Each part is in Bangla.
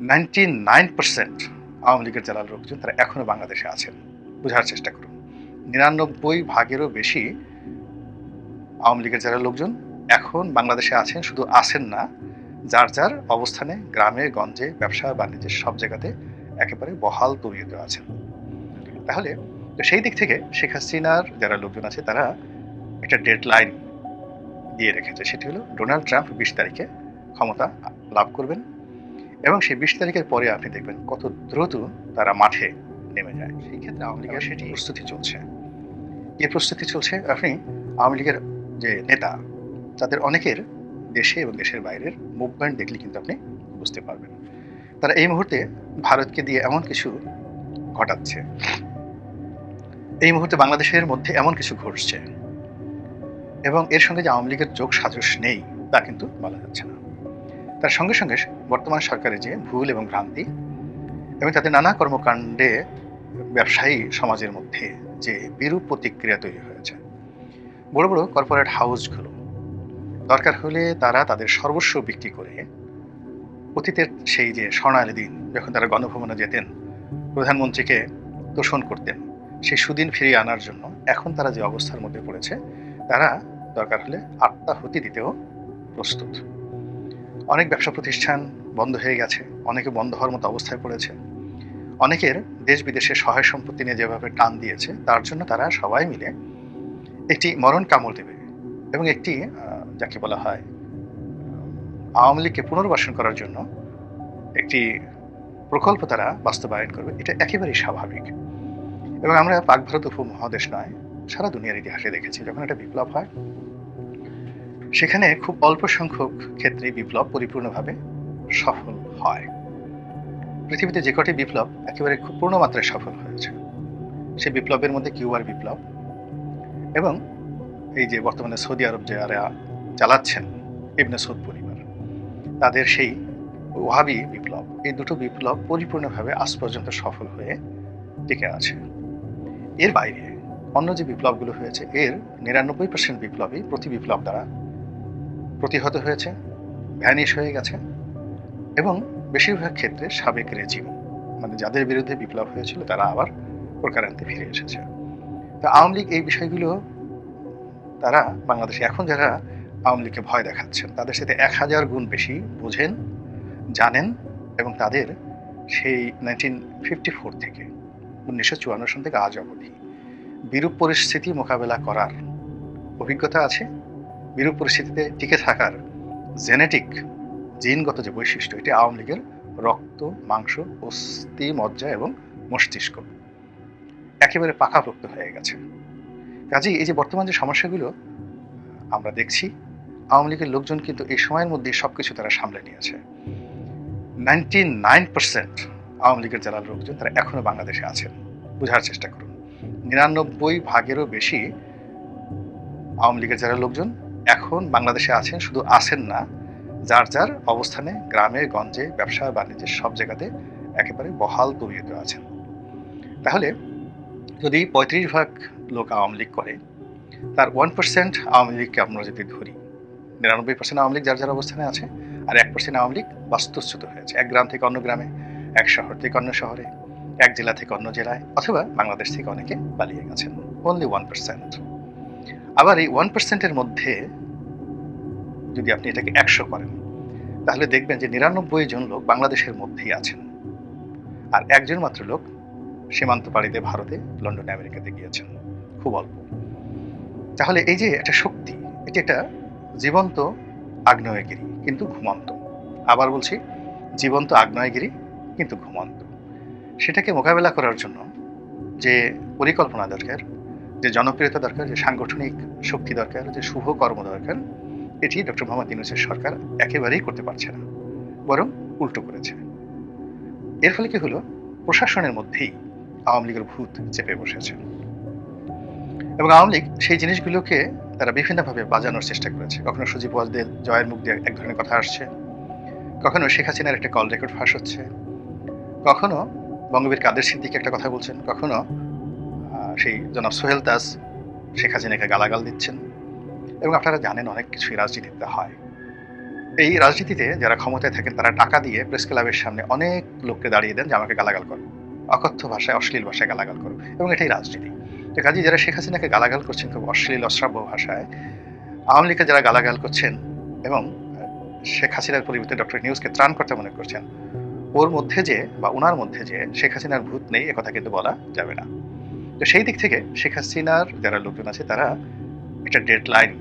99% আওয়ামী লীগের যারা লোকজন তারা এখনো বাংলাদেশে আছেন। বোঝার চেষ্টা করুন। ৯৯ ভাগেরও বেশি আওয়ামী লীগের যারা লোকজন এখন বাংলাদেশে আছেন, শুধু আছেন না, যার যার অবস্থানে গ্রামে গঞ্জে ব্যবসা বাণিজ্যে সব জায়গাতে একেবারে বহাল তবিয়তে আছেন। তাহলে সেই দিক থেকে শেখ হাসিনার যারা লোকজন আছে তারা একটা ডেডলাইন দিয়ে রেখেছে, সেটি হলো ডোনাল্ড ট্রাম্প ২০ তারিখে ক্ষমতা লাভ করবেন এবং সেই ২০ তারিখের পরে আপনি দেখবেন কত দ্রুত তারা মাঠে নেমে যায়। সেই ক্ষেত্রে আওয়ামী লীগের সেটি প্রস্তুতি চলছে। কি প্রস্তুতি চলছে? আপনি আওয়ামী লীগের যে নেতা তাদের অনেকের দেশে এবং দেশের বাইরের মুভমেন্ট দেখলে কিন্তু আপনি বুঝতে পারবেন। তারা এই মুহূর্তে ভারতকে দিয়ে এমন কিছু ঘটাচ্ছে, এই মুহূর্তে বাংলাদেশের মধ্যে এমন কিছু ঘটছে এবং এর সঙ্গে যে আওয়ামী লীগের যোগ সাজস নেই তা কিন্তু বলা যাচ্ছে না। তার সঙ্গে সঙ্গে বর্তমান সরকারের যে ভুল এবং ভ্রান্তি এবং তাদের নানা কর্মকাণ্ডে ব্যবসায়ী সমাজের মধ্যে যে বিরূপ প্রতিক্রিয়া তৈরি হয়েছে, বড় বড় কর্পোরেট হাউসগুলো দরকার হলে তারা তাদের সর্বস্ব বিক্রি করে অতীতের সেই যে স্বর্ণালী দিন যখন তারা গণভবনে যেতেন, প্রধানমন্ত্রীকে তোষণ করতেন, সেই সুদিন ফিরিয়ে আনার জন্য এখন তারা যে অবস্থার মধ্যে পড়েছে, তারা দরকার হলে আত্মাহুতি দিতেও প্রস্তুত। অনেক ব্যবসা প্রতিষ্ঠান বন্ধ হয়ে গেছে, অনেকে বন্ধ হওয়ার মতো অবস্থায় পড়েছে, অনেকের দেশ বিদেশে সহায় সম্পত্তি নিয়ে যেভাবে টান দিয়েছে, তার জন্য তারা সবাই মিলে একটি মরণ কামড় দেবে এবং একটি যাকে বলা হয় আওয়ামী লীগকে পুনর্বাসন করার জন্য একটি প্রকল্প তারা বাস্তবায়ন করবে। এটা একেবারেই স্বাভাবিক এবং আমরা পাক ভারত উপমহাদেশ নয়, সারা দুনিয়ার ইতিহাসে দেখেছি যখন একটা বিপ্লব হয় সেখানে খুব অল্প সংখ্যক ক্ষেত্রে বিপ্লব পরিপূর্ণভাবে সফল হয়। পৃথিবীতে যে কটি বিপ্লব একেবারে খুব পূর্ণ মাত্রায় সফল হয়েছে, সেই বিপ্লবের মধ্যে কিউবার বিপ্লব এবং এই যে বর্তমানে সৌদি আরব যারা চালাচ্ছেন ইবনে সৌদ পরিবার, তাদের সেই ওয়াহাবি বিপ্লব, এই দুটো বিপ্লব পরিপূর্ণভাবে আজ পর্যন্ত সফল হয়ে টিকে আছে। এর বাইরে অন্য যে বিপ্লবগুলো হয়েছে এর ৯৯% বিপ্লবই প্রতি বিপ্লব দ্বারা প্রতিহত হয়েছে, ভ্যানিশ হয়ে গেছে এবং বেশিরভাগ ক্ষেত্রে সাবেক রেজিম, মানে যাদের বিরুদ্ধে বিপ্লব হয়েছিল তারা আবার প্রকারান্তে ফিরে এসেছে। তো আওয়ামী লীগ এই বিষয়গুলো তারা বাংলাদেশে এখন যারা আওয়ামী লীগকে ভয় দেখাচ্ছেন তাদের সাথে ১০০০ গুণ বেশি বোঝেন, জানেন এবং তাদের সেই 1954 থেকে ১৯৫৪ সন থেকে আজ অবধি বিরূপ পরিস্থিতি মোকাবেলা করার অভিজ্ঞতা আছে, বিরূপ পরিস্থিতিতে টিকে থাকার জেনেটিক জিনগত যে বৈশিষ্ট্য, এটি আওয়ামী লীগের রক্ত মাংস অস্থি মজ্জা এবং মস্তিষ্ক একেবারে পাকাপোক্ত হয়ে গেছে। কাজেই এই যে বর্তমান যে সমস্যাগুলো আমরা দেখছি, আওয়ামী লীগের লোকজন কিন্তু এই সময়ের মধ্যে সবকিছু তারা সামলে নিয়েছে। 99% আওয়ামী লীগের যারা লোকজন তারা এখনো বাংলাদেশে আছেন। বোঝার চেষ্টা করুন। ৯৯ ভাগেরও বেশি আওয়ামী লীগের যারা লোকজন এখন বাংলাদেশে আছেন, শুধু আছেন না, যার যার অবস্থানে গ্রামে গঞ্জে ব্যবসা বাণিজ্যে সব জায়গাতে একেবারে বহাল তবিয়তে আছেন। তাহলে যদি ৩৫ ভাগ লোক আওয়ামী লীগ করে, তার 1% আওয়ামী লীগকে আমরা যদি ধরি, ৯৯% আওয়ামী লীগ যার যার অবস্থানে আছে আর 1% আওয়ামী লীগ বাস্তুচ্যুত হয়েছে, এক গ্রাম থেকে অন্য গ্রামে, এক শহর থেকে অন্য শহরে, এক জেলা থেকে অন্য জেলায়, অথবা বাংলাদেশ থেকে অনেকে পালিয়ে গেছেন। অনলি 1%। আবার এই 1%-এর মধ্যে যদি আপনি এটাকে ১০০ করেন তাহলে দেখবেন যে ৯৯ জন লোক বাংলাদেশের মধ্যেই আছেন আর একজন মাত্র লোক সীমান্ত পাড়িতে ভারতে, লন্ডনে, আমেরিকাতে গিয়েছেন, খুব অল্প। তাহলে এই যে একটা শক্তি, এটি একটা জীবন্ত আগ্নেয়গিরি কিন্তু ঘুমন্ত। আবার বলছি, জীবন্ত আগ্নেয়গিরি কিন্তু ঘুমন্ত। সেটাকে মোকাবেলা করার জন্য যে পরিকল্পনা দরকার, যে জনপ্রিয়তা দরকার, যে সাংগঠনিক শক্তি দরকার, যে শুভ কর্ম দরকার, এটি ডক্টর মোহাম্মদ ইউনূসের সরকার একেবারেই করতে পারছে না, বরং উল্টো করেছে। এর ফলে কি হলো, প্রশাসনের মধ্যেই আওয়ামী লীগের ভূত চেপে বসেছে এবং আওয়ামী লীগ সেই জিনিসগুলোকে তারা বিভিন্নভাবে বাজানোর চেষ্টা করেছে। কখনো সজীব ওয়াজদের জয়ের মুখ দিয়ে এক ধরনের কথা আসছে, কখনো শেখ হাসিনার একটা কল রেকর্ড ফাঁস হচ্ছে, কখনো বঙ্গবীর কাদের সিদ্দিকী একটা কথা বলছেন, কখনো সেই জনাব সোহেল তাজ শেখ হাসিনাকে গালাগাল দিচ্ছেন এবং আপনারা জানেন অনেক কিছুই রাজনীতিতে হয়। এই রাজনীতিতে যারা ক্ষমতায় থাকেন তারা টাকা দিয়ে প্রেস ক্লাবের সামনে অনেক লোককে দাঁড়িয়ে দেন যে আমাকে গালাগাল করো, অকথ্য ভাষায় অশ্লীল ভাষায় গালাগাল করো, এবং এটাই রাজনীতি। তো কাজেই যারা শেখ হাসিনাকে গালাগাল করছেন খুব অশ্লীল অশ্রাব্য ভাষায়, আওয়ামী লীগকে যারা গালাগাল করছেন এবং শেখ হাসিনার পরিবর্তে ডক্টর নিউজকে ত্রাণকর্তা মনে করছেন, ওর মধ্যে যে বা ওনার মধ্যে যে শেখ হাসিনার ভূত নেই একথা কিন্তু বলা যাবে না। তো সেই দিক থেকে শেখ হাসিনার যারা লোকজন আছে তারা একটা ডেডলাইন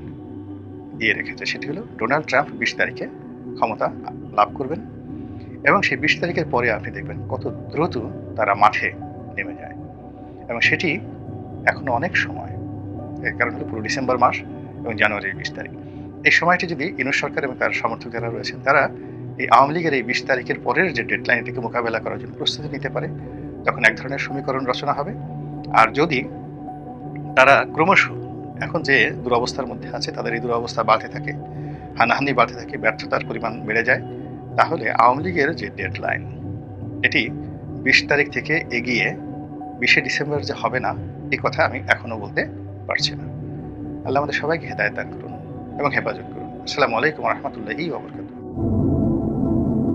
দিয়ে রেখেছে, সেটি হলো ডোনাল্ড ট্রাম্প ২০ তারিখে ক্ষমতা লাভ করবেন, এবং সেই ২০ তারিখের পরে আপনি দেখবেন কত দ্রুত তারা মাঠে নেমে যায়, এবং সেটি এখনো অনেক সময়। এর কারণ হলো পুরো ডিসেম্বর মাস এবং জানুয়ারির ২০ তারিখ। এই সময়টি যদি ইউনূস সরকার এবং তার সমর্থক যারা রয়েছেন তারা এই আওয়ামী লীগের এই ২০ তারিখের পরের যে ডেডলাইন এটিকে মোকাবেলা করার জন্য প্রস্তুতি নিতে পারে, তখন এক ধরনের সমীকরণ রচনা হবে। আর যদি তারা ক্রমশ এখন যে দুরবস্থার মধ্যে আছে তাদের এই দুরবস্থা বাড়তে থাকে, হানাহানি বাড়তে থাকে, ব্যর্থতার পরিমাণ বেড়ে যায়, তাহলে আওয়ামী লীগের যে ডেডলাইন এটি ২০ তারিখ থেকে এগিয়ে ২০শে ডিসেম্বর যে হবে না, এই কথা আমি এখনো বলতে পারছি না। আল্লাহ আমাদের সবাইকে হেদায়েত দান করুন এবং হেফাজত করুন। আসসালামু আলাইকুম ওয়া রাহমাতুল্লাহি ওয়া বারাকাতুহু।